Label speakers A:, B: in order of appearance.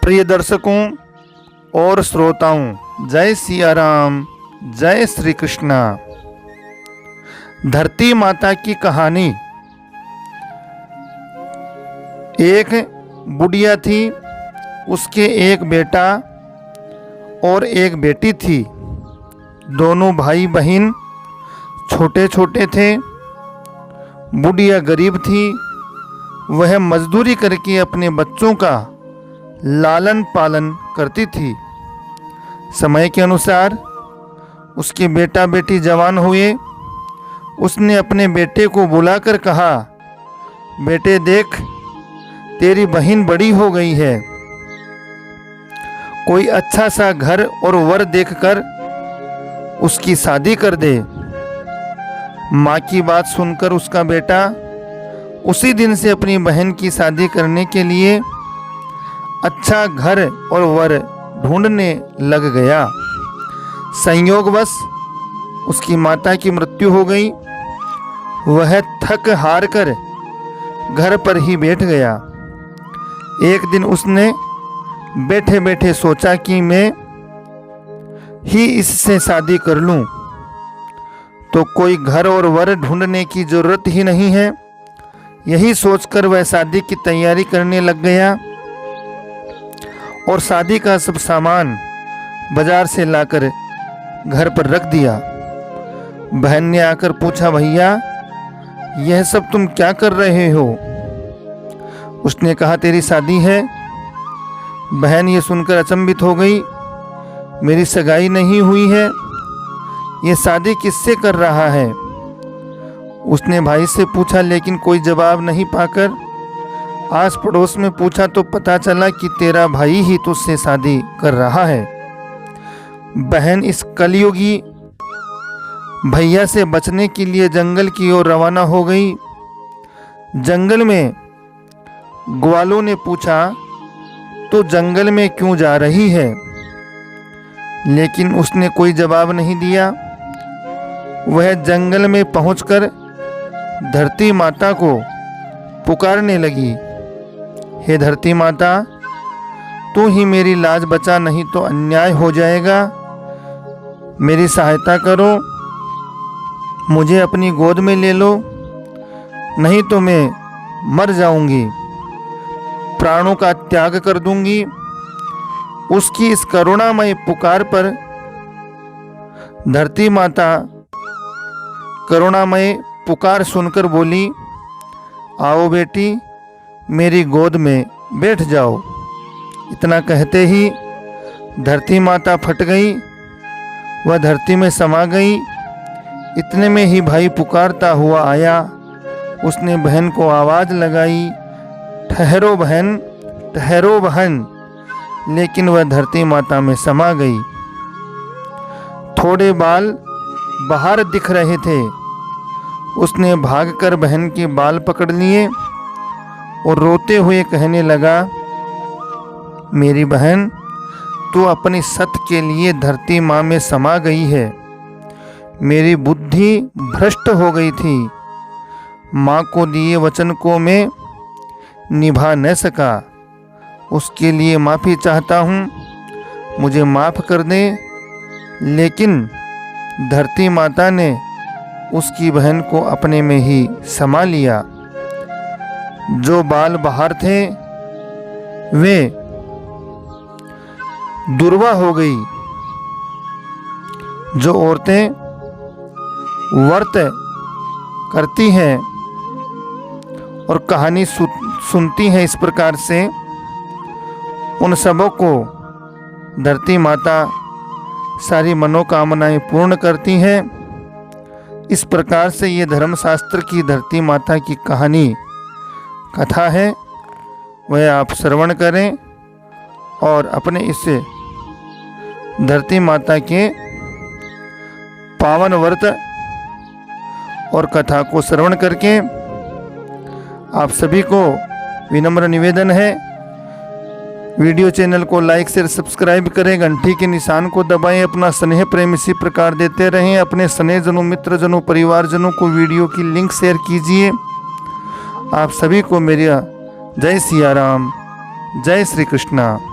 A: प्रिय दर्शकों और श्रोताओं, जय सिया राम, जय श्री कृष्णा। धरती माता की कहानी। एक बुढ़िया थी, उसके एक बेटा और एक बेटी थी। दोनों भाई बहन छोटे छोटे थे। बुढ़िया गरीब थी। वह मजदूरी करके अपने बच्चों का लालन पालन करती थी। समय के अनुसार उसके बेटा बेटी जवान हुए। उसने अपने बेटे को बुलाकर कहा, बेटे देख, तेरी बहन बड़ी हो गई है, कोई अच्छा सा घर और वर देखकर उसकी शादी कर दे। माँ की बात सुनकर उसका बेटा उसी दिन से अपनी बहन की शादी करने के लिए अच्छा घर और वर ढूंढने लग गया। संयोगवश उसकी माता की मृत्यु हो गई। वह थक हार कर घर पर ही बैठ गया। एक दिन उसने बैठे बैठे सोचा कि मैं ही इससे शादी कर लूं, तो कोई घर और वर ढूंढने की जरूरत ही नहीं है। यही सोचकर वह शादी की तैयारी करने लग गया और शादी का सब सामान बाजार से लाकर घर पर रख दिया। बहन ने आकर पूछा, भैया यह सब तुम क्या कर रहे हो? उसने कहा, तेरी शादी है। बहन ये सुनकर अचंभित हो गई। मेरी सगाई नहीं हुई है, ये शादी किससे कर रहा है? उसने भाई से पूछा, लेकिन कोई जवाब नहीं पाकर आस पड़ोस में पूछा तो पता चला कि तेरा भाई ही तुझसे शादी कर रहा है। बहन इस कलयुगी भैया से बचने के लिए जंगल की ओर रवाना हो गई। जंगल में ग्वालों ने पूछा, तो जंगल में क्यों जा रही है? लेकिन उसने कोई जवाब नहीं दिया। वह जंगल में पहुंचकर धरती माता को पुकारने लगी, हे धरती माता, तू ही मेरी लाज बचा, नहीं तो अन्याय हो जाएगा। मेरी सहायता करो, मुझे अपनी गोद में ले लो, नहीं तो मैं मर जाऊंगी, प्राणों का त्याग कर दूंगी। उसकी इस करुणामय पुकार पर धरती माता करुणामय पुकार सुनकर बोली, आओ बेटी, मेरी गोद में बैठ जाओ। इतना कहते ही धरती माता फट गई, वह धरती में समा गई। इतने में ही भाई पुकारता हुआ आया। उसने बहन को आवाज़ लगाई, ठहरो बहन, ठहरो बहन, लेकिन वह धरती माता में समा गई। थोड़े बाल बाहर दिख रहे थे। उसने भागकर बहन के बाल पकड़ लिए और रोते हुए कहने लगा, मेरी बहन, तू अपनी सत के लिए धरती माँ में समा गई है। मेरी बुद्धि भ्रष्ट हो गई थी। माँ को दिए वचन को मैं निभा न सका, उसके लिए माफ़ी चाहता हूँ, मुझे माफ़ कर दे। लेकिन धरती माता ने उसकी बहन को अपने में ही समा लिया। जो बाल बाहर थे वे दुर्वा हो गई। जो औरतें व्रत करती हैं और कहानी सुनती हैं इस प्रकार से, उन सबों को धरती माता सारी मनोकामनाएं पूर्ण करती हैं। इस प्रकार से ये धर्मशास्त्र की धरती माता की कहानी कथा है, वह आप श्रवण करें और अपने इस धरती माता के पावन व्रत और कथा को श्रवण करके आप सभी को विनम्र निवेदन है, वीडियो चैनल को लाइक शेयर सब्सक्राइब करें, घंटी के निशान को दबाएं, अपना स्नेह प्रेम इसी प्रकार देते रहें। अपने स्नेहजनों, मित्रजनों, परिवारजनों को वीडियो की लिंक शेयर कीजिए। आप सभी को मेरा जय सिया राम, जय श्री कृष्णा।